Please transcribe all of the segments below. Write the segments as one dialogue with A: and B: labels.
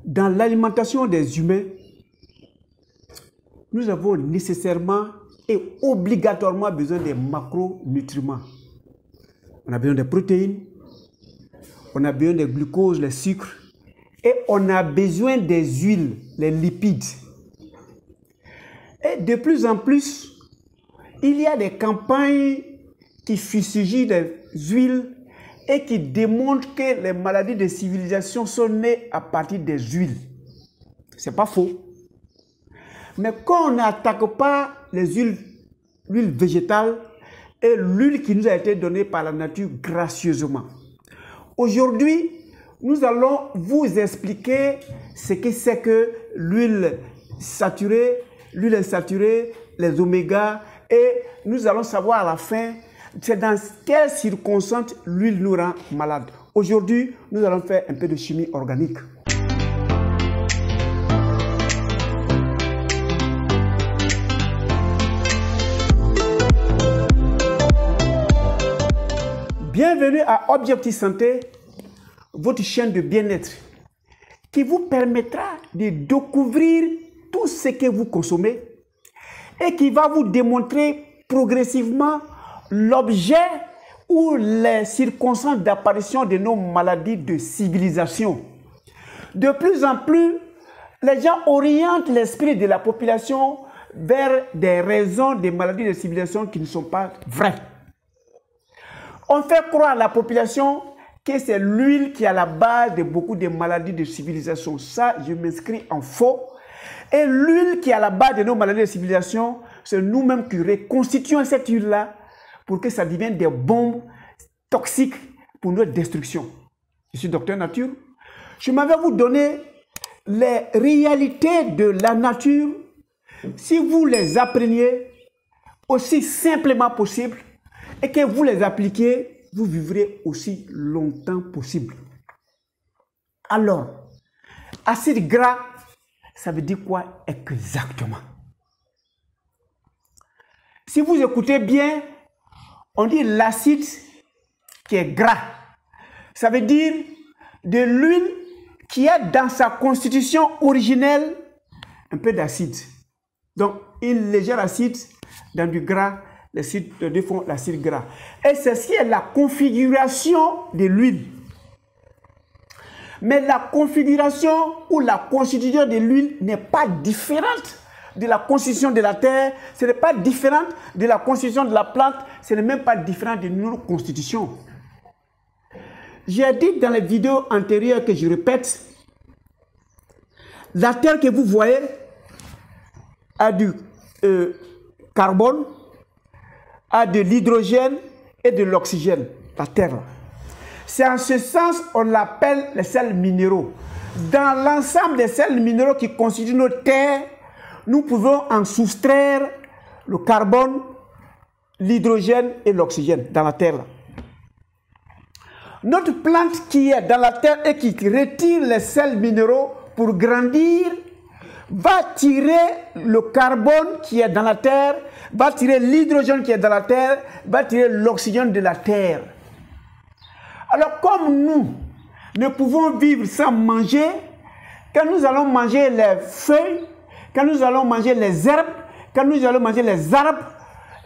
A: dans l'alimentation des humains, nous avons nécessairement et obligatoirement besoin des macronutriments. On a besoin des protéines, on a besoin des glucoses, les sucres, et on a besoin des huiles, les lipides. Et de plus en plus, il y a des campagnes qui fustigent les huiles et qui démontrent que les maladies de civilisation sont nées à partir des huiles. Ce n'est pas faux. Mais quand on n'attaque pas les huiles végétales et l'huile qui nous a été donnée par la nature gracieusement. Aujourd'hui, nous allons vous expliquer ce que c'est que l'huile saturée, l'huile insaturée, les omégas, et nous allons savoir à la fin c'est dans quelles circonstances l'huile nous rend malade. Aujourd'hui, nous allons faire un peu de chimie organique. Bienvenue à Objectif Santé, votre chaîne de bien-être qui vous permettra de découvrir tout ce que vous consommez et qui va vous démontrer progressivement l'objet ou les circonstances d'apparition de nos maladies de civilisation. De plus en plus, les gens orientent l'esprit de la population vers des raisons des maladies de civilisation qui ne sont pas vraies. On fait croire à la population que c'est l'huile qui est à la base de beaucoup de maladies de civilisation. Ça, je m'inscris en faux. Et l'huile qui est à la base de nos maladies de civilisation, c'est nous-mêmes qui reconstituons cette huile-là pour que ça devienne des bombes toxiques pour notre destruction. Je suis docteur nature. Je m'avais vous donner les réalités de la nature. Si vous les appreniez aussi simplement possible et que vous les appliquez, vous vivrez aussi longtemps possible. Alors, acide gras, ça veut dire quoi exactement? Si vous écoutez bien, on dit l'acide qui est gras. Ça veut dire de l'huile qui a dans sa constitution originelle un peu d'acide. Donc, une légère acide dans du gras, les font l'acide gras. Et ceci est la configuration de l'huile. Mais la configuration ou la constitution de l'huile n'est pas différente de la constitution de la terre, ce n'est pas différent de la constitution de la plante, ce n'est même pas différent de notre constitution. J'ai dit dans les vidéos antérieures que je répète, la terre que vous voyez a du carbone, a de l'hydrogène et de l'oxygène, la terre. C'est en ce sens qu'on l'appelle les sels minéraux. Dans l'ensemble des sels minéraux qui constituent notre terre, nous pouvons en soustraire le carbone, l'hydrogène et l'oxygène dans la terre. Notre plante qui est dans la terre et qui retire les sels minéraux pour grandir, va tirer le carbone qui est dans la terre, va tirer l'hydrogène qui est dans la terre, va tirer l'oxygène de la terre. Alors comme nous ne pouvons vivre sans manger, quand nous allons manger les feuilles, quand nous allons manger les herbes, quand nous allons manger les arbres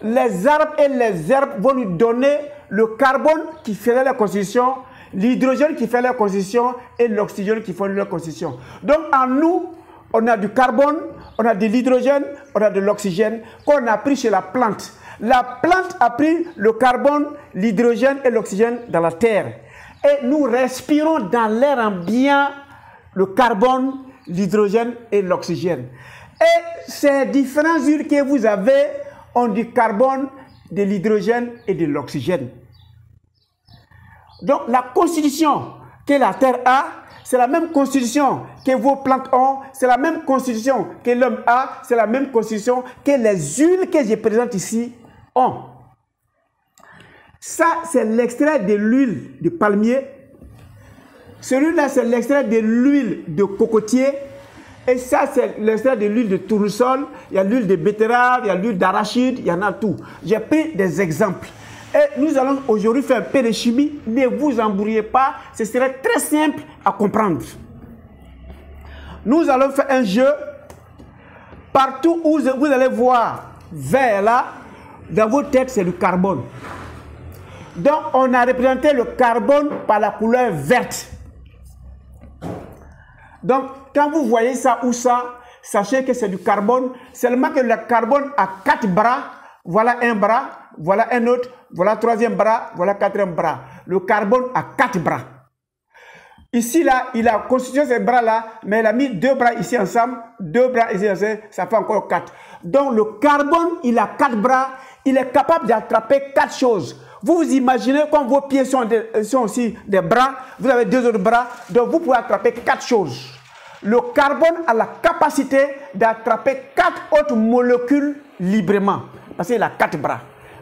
A: et les herbes vont nous donner le carbone qui fait la constitution, l'hydrogène qui fait la constitution et l'oxygène qui fait la constitution. Donc en nous, on a du carbone, on a de l'hydrogène, on a de l'oxygène qu'on a pris chez la plante. La plante a pris le carbone, l'hydrogène et l'oxygène dans la terre. Et nous respirons dans l'air ambiant le carbone, l'hydrogène et l'oxygène. Et ces différentes huiles que vous avez ont du carbone, de l'hydrogène et de l'oxygène. Donc la constitution que la terre a, c'est la même constitution que vos plantes ont, c'est la même constitution que l'homme a, c'est la même constitution que les huiles que je présente ici ont. Ça, c'est l'extrait de l'huile de palmier. Celui-là, c'est l'extrait de l'huile de cocotier. Et ça, c'est l'extrait de l'huile de tournesol. Il y a l'huile de betterave, il y a l'huile d'arachide, il y en a tout. J'ai pris des exemples. Et nous allons aujourd'hui faire un peu de chimie. Ne vous embrouillez pas, ce serait très simple à comprendre. Nous allons faire un jeu. Partout où vous allez voir vert là, dans vos têtes, c'est du carbone. Donc, on a représenté le carbone par la couleur verte. Donc, quand vous voyez ça ou ça, sachez que c'est du carbone. Seulement que le carbone a 4 bras. Voilà un bras, voilà un autre, voilà troisième bras, voilà quatrième bras. Le carbone a 4 bras. Ici, là, il a constitué ces bras-là, mais il a mis 2 bras ici ensemble, 2 bras ici ensemble, ça fait encore 4. Donc, le carbone, il a 4 bras, il est capable d'attraper 4 choses. Vous vous imaginez, quand vos pieds sont aussi des bras, vous avez 2 autres bras, donc vous pouvez attraper 4 choses. Le carbone a la capacité d'attraper 4 autres molécules librement, parce qu'il a 4 bras.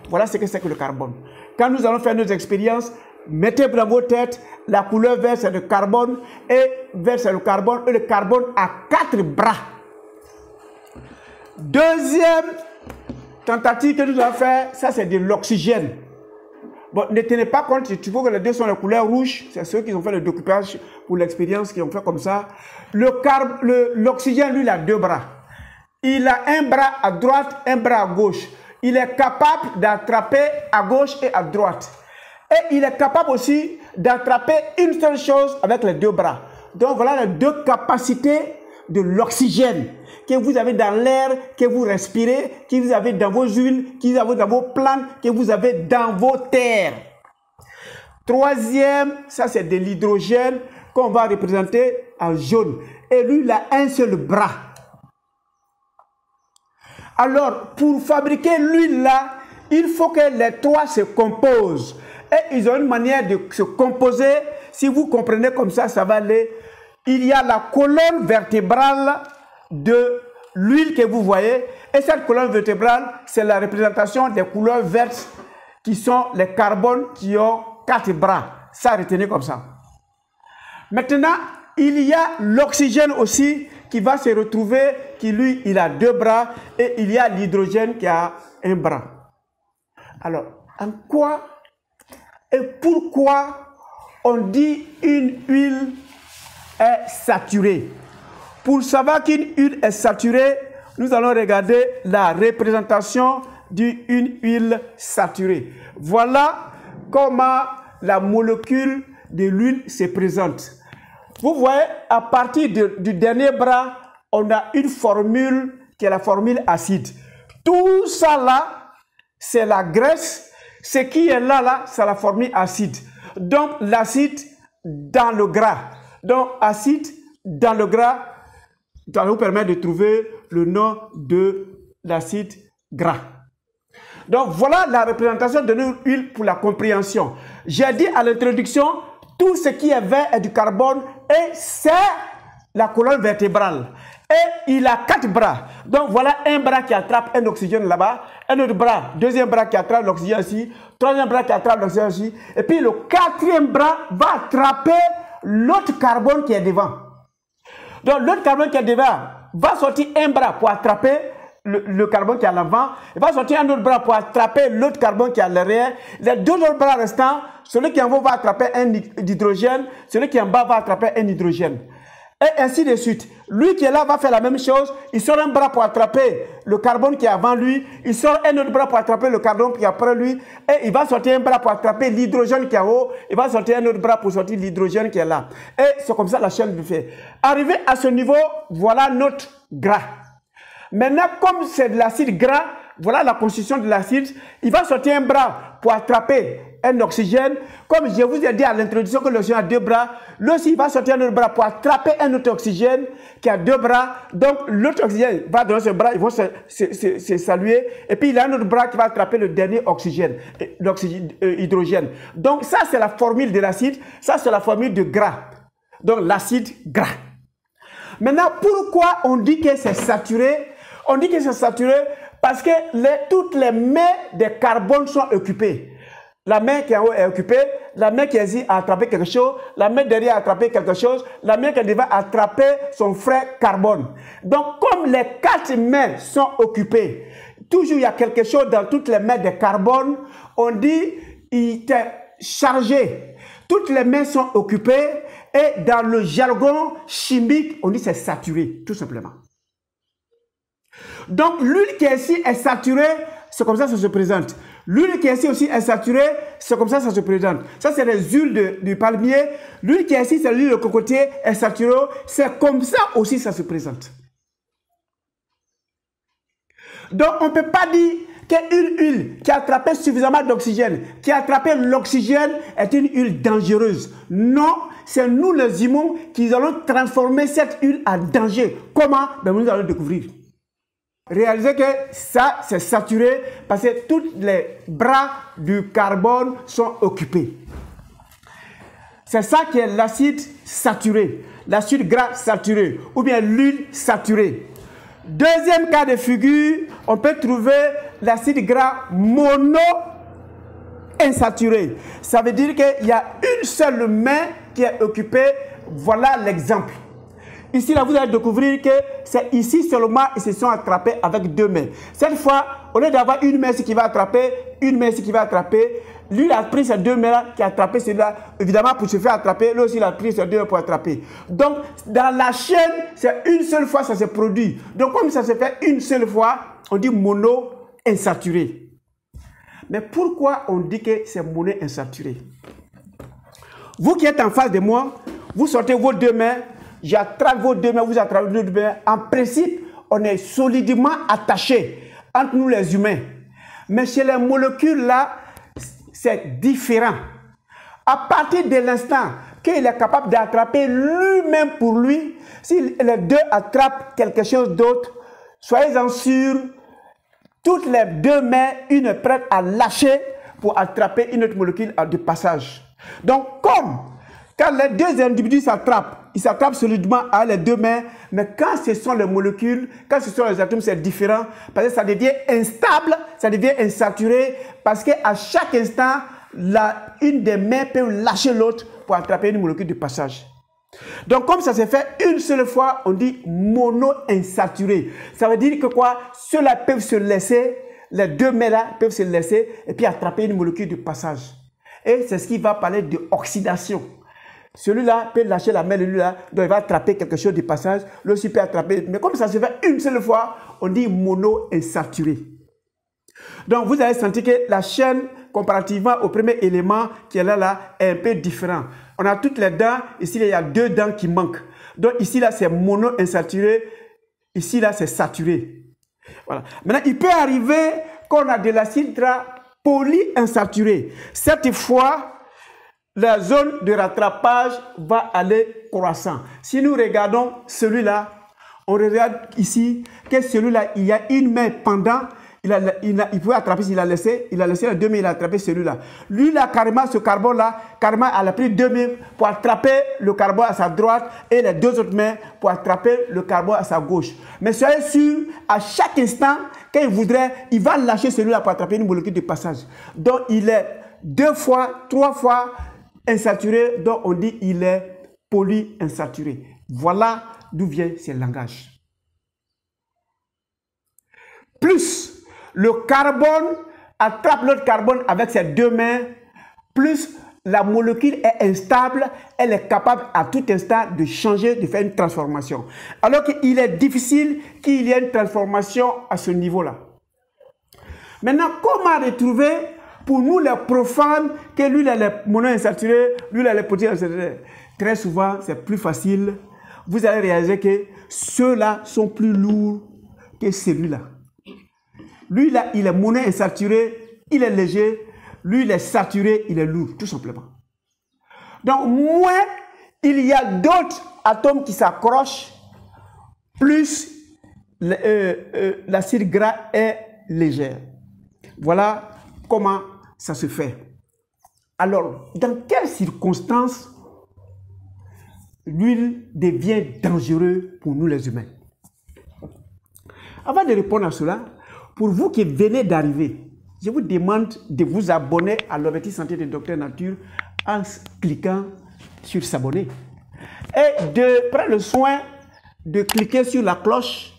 A: Voilà ce que c'est que le carbone. Quand nous allons faire nos expériences, mettez dans vos têtes, la couleur verte c'est le carbone, et vert c'est le carbone, et le carbone a 4 bras. Deuxième tentative que nous allons faire, ça c'est de l'oxygène. Bon, ne tenez pas compte, tu vois que les deux sont les couleurs rouges, c'est ceux qui ont fait le découpage pour l'expérience, qui ont fait comme ça. L'oxygène, lui, il a 2 bras. Il a un bras à droite, un bras à gauche. Il est capable d'attraper à gauche et à droite. Et il est capable aussi d'attraper une seule chose avec les 2 bras. Donc voilà les 2 capacités de l'oxygène que vous avez dans l'air, que vous respirez, que vous avez dans vos huiles, que vous avez dans vos plantes, que vous avez dans vos terres. Troisième, ça c'est de l'hydrogène qu'on va représenter en jaune. Et lui, il a un seul bras. Alors, pour fabriquer l'huile là, il faut que les 3 se composent. Et ils ont une manière de se composer. Si vous comprenez comme ça, ça va aller. Il y a la colonne vertébrale de l'huile que vous voyez. Et cette colonne vertébrale, c'est la représentation des couleurs vertes qui sont les carbones qui ont 4 bras. Ça, retenez comme ça. Maintenant, il y a l'oxygène aussi qui va se retrouver, qui lui, il a 2 bras. Et il y a l'hydrogène qui a 1 bras. Alors, en quoi et pourquoi on dit une huile est saturée? Pour savoir qu'une huile est saturée, nous allons regarder la représentation d'une huile saturée. Voilà comment la molécule de l'huile se présente. Vous voyez, à partir du dernier bras, on a une formule qui est la formule acide. Tout ça là, c'est la graisse. Ce qui est là, c'est la formule acide. Donc, l'acide dans le gras. Donc, acide dans le gras, ça vous permet de trouver le nom de l'acide gras. Donc, voilà la représentation de notre huile pour la compréhension. J'ai dit à l'introduction, tout ce qui est vert est du carbone et c'est la colonne vertébrale. Et il a 4 bras. Donc voilà un bras qui attrape un oxygène là-bas, un autre bras, deuxième bras qui attrape l'oxygène ici, troisième bras qui attrape l'oxygène ici, et puis le 4e bras va attraper l'autre carbone qui est devant. Donc l'autre carbone qui est devant va sortir un bras pour attraper le carbone qui est à l'avant, il va sortir un autre bras pour attraper l'autre carbone qui est à l'arrière. Les 2 autres bras restants, celui qui en haut va attraper un hydrogène, celui qui en bas va attraper un hydrogène. Et ainsi de suite. Lui qui est là va faire la même chose. Il sort un bras pour attraper le carbone qui est avant lui. Il sort un autre bras pour attraper le carbone qui est après lui. Et il va sortir un bras pour attraper l'hydrogène qui est en haut. Il va sortir un autre bras pour sortir l'hydrogène qui est là. Et c'est comme ça la chaîne du fait. Arrivé à ce niveau, voilà notre gras. Maintenant, comme c'est de l'acide gras, voilà la constitution de l'acide. Il va sortir un bras pour attraper un oxygène. Comme je vous ai dit à l'introduction que l'oxygène a 2 bras, lui aussi il va sortir un autre bras pour attraper un autre oxygène qui a 2 bras. Donc l'autre oxygène va dans ce bras, ils vont se saluer. Et puis il a un autre bras qui va attraper le dernier oxygène, hydrogène. Donc ça c'est la formule de l'acide, ça c'est la formule de gras. Donc l'acide gras. Maintenant pourquoi on dit que c'est saturé? On dit que c'est saturé parce que toutes les mains des carbones sont occupées. La main qui est en haut est occupée, la main qui est ici a attrapé quelque chose, la main derrière a attrapé quelque chose, la main qui est devant a attrapé son frère carbone. Donc, comme les 4 mains sont occupées, toujours il y a quelque chose dans toutes les mains de carbone, on dit il était chargé. Toutes les mains sont occupées Et dans le jargon chimique, on dit c'est saturé, tout simplement. Donc, l'huile qui est ici est saturée, c'est comme ça que ça se présente. L'huile qui est ici aussi est saturée, c'est comme ça que ça se présente. Ça, c'est les huiles du palmier. L'huile qui est ici, c'est l'huile de cocotier, est saturée. C'est comme ça aussi que ça se présente. Donc, on ne peut pas dire qu'une huile qui a attrapé suffisamment d'oxygène, qui a attrapé l'oxygène, est une huile dangereuse. Non, c'est nous les humains qui allons transformer cette huile en danger. Comment? Ben, nous allons découvrir. Réalisez que ça, c'est saturé parce que tous les bras du carbone sont occupés. C'est ça qui est l'acide saturé, l'acide gras saturé ou bien l'huile saturée. Deuxième cas de figure, on peut trouver l'acide gras monoinsaturé. Ça veut dire qu'il y a une seule main qui est occupée. Voilà l'exemple. Ici, là, vous allez découvrir que c'est ici seulement ils se sont attrapés avec deux mains. Cette fois, au lieu d'avoir une main qui va attraper, une main qui va attraper, lui, il a pris ces deux mains-là qui a attrapé celui-là. Évidemment, pour se faire attraper, lui aussi, il a pris ces deux mains pour attraper. Donc, dans la chaîne, c'est une seule fois ça se produit. Donc, comme ça se fait une seule fois, on dit mono-insaturé. Mais pourquoi on dit que c'est mono-insaturé? Vous qui êtes en face de moi, vous sortez vos deux mains, j'attrape vos deux mains, vous attrapez vos deux mains. En principe, on est solidement attachés entre nous les humains. Mais chez les molécules là, c'est différent. À partir de l'instant qu'il est capable d'attraper lui-même pour lui, si les deux attrapent quelque chose d'autre, soyez-en sûrs, toutes les deux mains, une est prête à lâcher pour attraper une autre molécule de passage. Donc, quand les deux individus s'attrapent, ils s'attrapent solidement à les deux mains, mais quand ce sont les molécules, quand ce sont les atomes, c'est différent, parce que ça devient instable, ça devient insaturé, parce qu'à chaque instant, une des mains peut lâcher l'autre pour attraper une molécule de passage. Donc, comme ça se fait une seule fois, on dit mono-insaturé. Ça veut dire que quoi? Ceux-là peuvent se laisser, les deux mains-là peuvent se laisser et puis attraper une molécule de passage. Et c'est ce qui va parler d'oxydation. Celui-là peut lâcher la main de lui-là, donc il va attraper quelque chose de passage, l'autre aussi peut attraper. Mais comme ça se fait une seule fois, on dit mono-insaturé. Donc vous allez sentir que la chaîne, comparativement au premier élément qui est là, est un peu différent. On a toutes les dents, ici il y a deux dents qui manquent. Donc ici là c'est mono-insaturé, ici là c'est saturé. Voilà. Maintenant il peut arriver qu'on a de l'acide gras polyinsaturé. Cette fois, la zone de rattrapage va aller croissant. Si nous regardons celui-là, on regarde ici que celui-là, il y a une main pendant, il pouvait attraper s'il a laissé les deux mains, il a attrapé celui-là. Lui, là, carrément, ce carbone-là, carrément, elle a pris deux mains pour attraper le carbone à sa droite et les deux autres mains pour attraper le carbone à sa gauche. Mais soyez sûr, à chaque instant, quand il voudrait, il va lâcher celui-là pour attraper une molécule de passage. Donc, il est 2 fois, 3 fois insaturé, donc on dit il est polyinsaturé. Voilà d'où vient ce langage. Plus le carbone attrape l'autre carbone avec ses deux mains, plus la molécule est instable, elle est capable à tout instant de changer, de faire une transformation. Alors qu'il est difficile qu'il y ait une transformation à ce niveau-là. Maintenant, comment retrouver pour nous les profanes que lui, il est mono-insaturé, lui, il est polyinsaturé? Très souvent, c'est plus facile. Vous allez réaliser que ceux-là sont plus lourds que celui-là. Lui, là, il est mono-insaturé, il est léger. Lui, il est saturé, il est lourd, tout simplement. Donc, moins il y a d'autres atomes qui s'accrochent, plus l'acide gras est léger. Voilà comment ça se fait. Alors, dans quelles circonstances l'huile devient dangereuse pour nous les humains? Avant de répondre à cela, pour vous qui venez d'arriver, je vous demande de vous abonner à l'Objectif Santé de Dr Nature en cliquant sur s'abonner. Et de prendre le soin de cliquer sur la cloche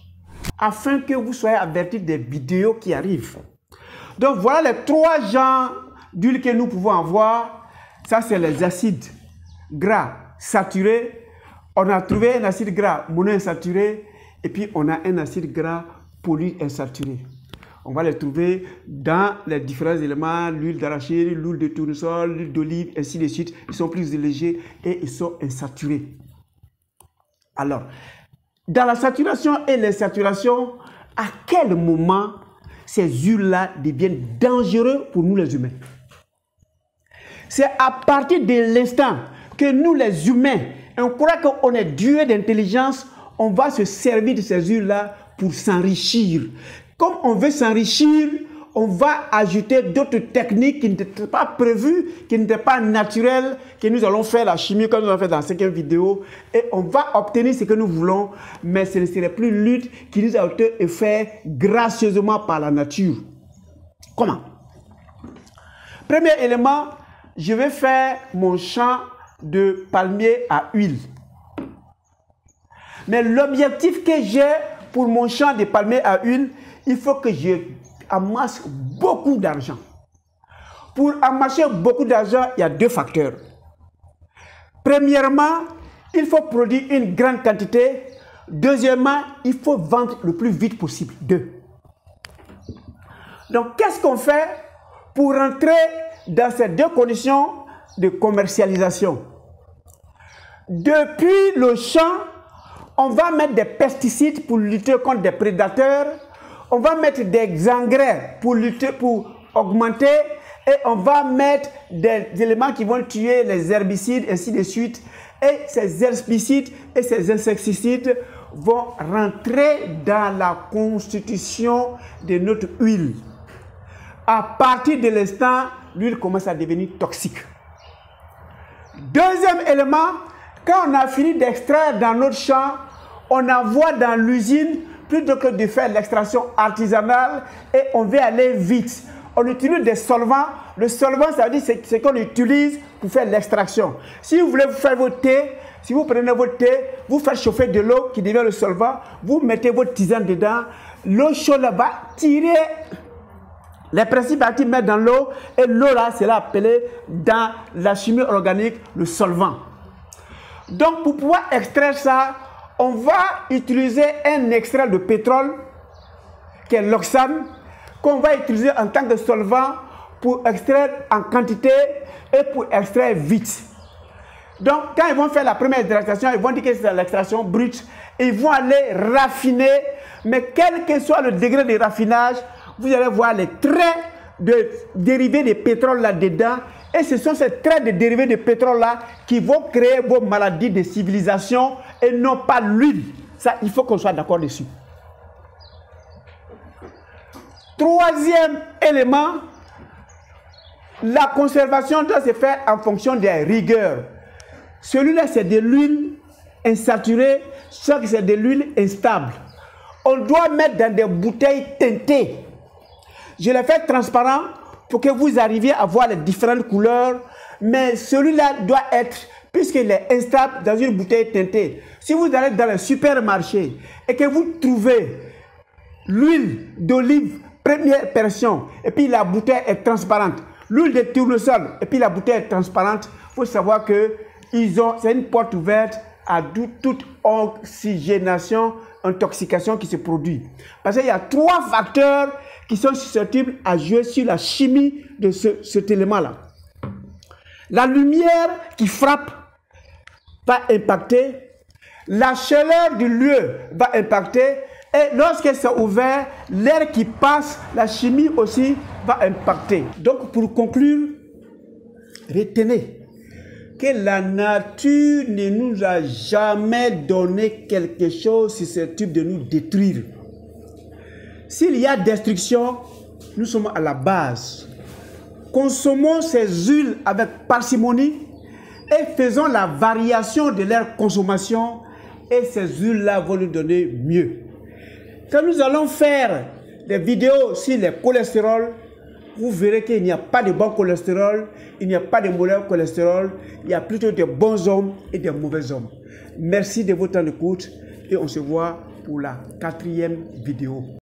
A: afin que vous soyez avertis des vidéos qui arrivent. Donc voilà les 3 genres d'huile que nous pouvons avoir. Ça, c'est les acides gras saturé, on a trouvé un acide gras monoinsaturé et puis on a un acide gras polyinsaturé. On va les trouver dans les différents éléments, l'huile d'arachide, l'huile de tournesol, l'huile d'olive, ainsi de suite. Ils sont plus légers et ils sont insaturés. Alors, dans la saturation et l'insaturation, à quel moment ces huiles-là deviennent dangereuses pour nous les humains? C'est à partir de l'instant que nous les humains, on croit qu'on est doué d'intelligence, on va se servir de ces huiles-là pour s'enrichir. Comme on veut s'enrichir, on va ajouter d'autres techniques qui n'étaient pas prévues, qui n'étaient pas naturelles, que nous allons faire la chimie comme nous avons fait dans la 5e vidéo, et on va obtenir ce que nous voulons, mais ce ne serait plus lutte qui nous a été fait gracieusement par la nature. Comment? Premier élément, je vais faire mon champ de palmier à huile. Mais l'objectif que j'ai pour mon champ de palmier à huile, il faut que je amasse beaucoup d'argent. Pour amasser beaucoup d'argent, il y a deux facteurs. Premièrement, il faut produire une grande quantité. Deuxièmement, il faut vendre le plus vite possible. Donc, qu'est-ce qu'on fait pour rentrer dans ces deux conditions de commercialisation? Depuis le champ, on va mettre des pesticides pour lutter contre des prédateurs. On va mettre des engrais pour lutter, pour augmenter, et on va mettre des éléments qui vont tuer les herbicides, ainsi de suite. Et ces herbicides et ces insecticides vont rentrer dans la constitution de notre huile. À partir de l'instant, l'huile commence à devenir toxique. Deuxième élément, quand on a fini d'extraire dans notre champ, on envoie dans l'usine plutôt que de faire l'extraction artisanale, et on veut aller vite. On utilise des solvants. Le solvant, ça veut dire ce qu'on utilise pour faire l'extraction. Si vous voulez faire votre thé, si vous prenez votre thé, vous faites chauffer de l'eau qui devient le solvant, vous mettez votre tisane dedans, l'eau chaude va tirer les principes actifs, mettre dans l'eau, et l'eau là, c'est là appelé dans la chimie organique le solvant. Donc pour pouvoir extraire ça, on va utiliser un extrait de pétrole, qui est l'oxane, qu'on va utiliser en tant que solvant pour extraire en quantité et pour extraire vite. Donc, quand ils vont faire la première extraction, ils vont dire que c'est l'extraction brute. Ils vont aller raffiner, mais quel que soit le degré de raffinage, vous allez voir les traits de dérivés de pétrole là-dedans. Et ce sont ces traits de dérivés de pétrole-là qui vont créer vos maladies de civilisation et non pas l'huile. Ça, il faut qu'on soit d'accord dessus. Troisième élément, la conservation doit se faire en fonction des rigueurs. Celui-là, c'est de l'huile insaturée, soit que c'est de l'huile instable. On doit mettre dans des bouteilles teintées. Je les fais transparent pour que vous arriviez à voir les différentes couleurs, mais celui-là doit être, puisqu'il est instable, dans une bouteille teintée. Si vous allez dans le supermarché et que vous trouvez l'huile d'olive première version et puis la bouteille est transparente, l'huile de tournesol et puis la bouteille est transparente, il faut savoir que c'est une porte ouverte à toute oxygénation, intoxication qui se produit. Parce qu'il y a trois facteurs qui sont susceptibles à jouer sur la chimie de cet élément-là. La lumière qui frappe va impacter, la chaleur du lieu va impacter, et lorsque c'est ouvert, l'air qui passe, la chimie aussi va impacter. Donc pour conclure, retenez que la nature ne nous a jamais donné quelque chose susceptible de nous détruire. S'il y a destruction, nous sommes à la base. Consommons ces huiles avec parcimonie et faisons la variation de leur consommation, et ces huiles-là vont nous donner mieux. Quand nous allons faire des vidéos sur le cholestérol, vous verrez qu'il n'y a pas de bon cholestérol, il n'y a pas de mauvais cholestérol, il y a plutôt de bons hommes et de mauvais hommes. Merci de votre temps d'écoute et on se voit pour la 4e vidéo.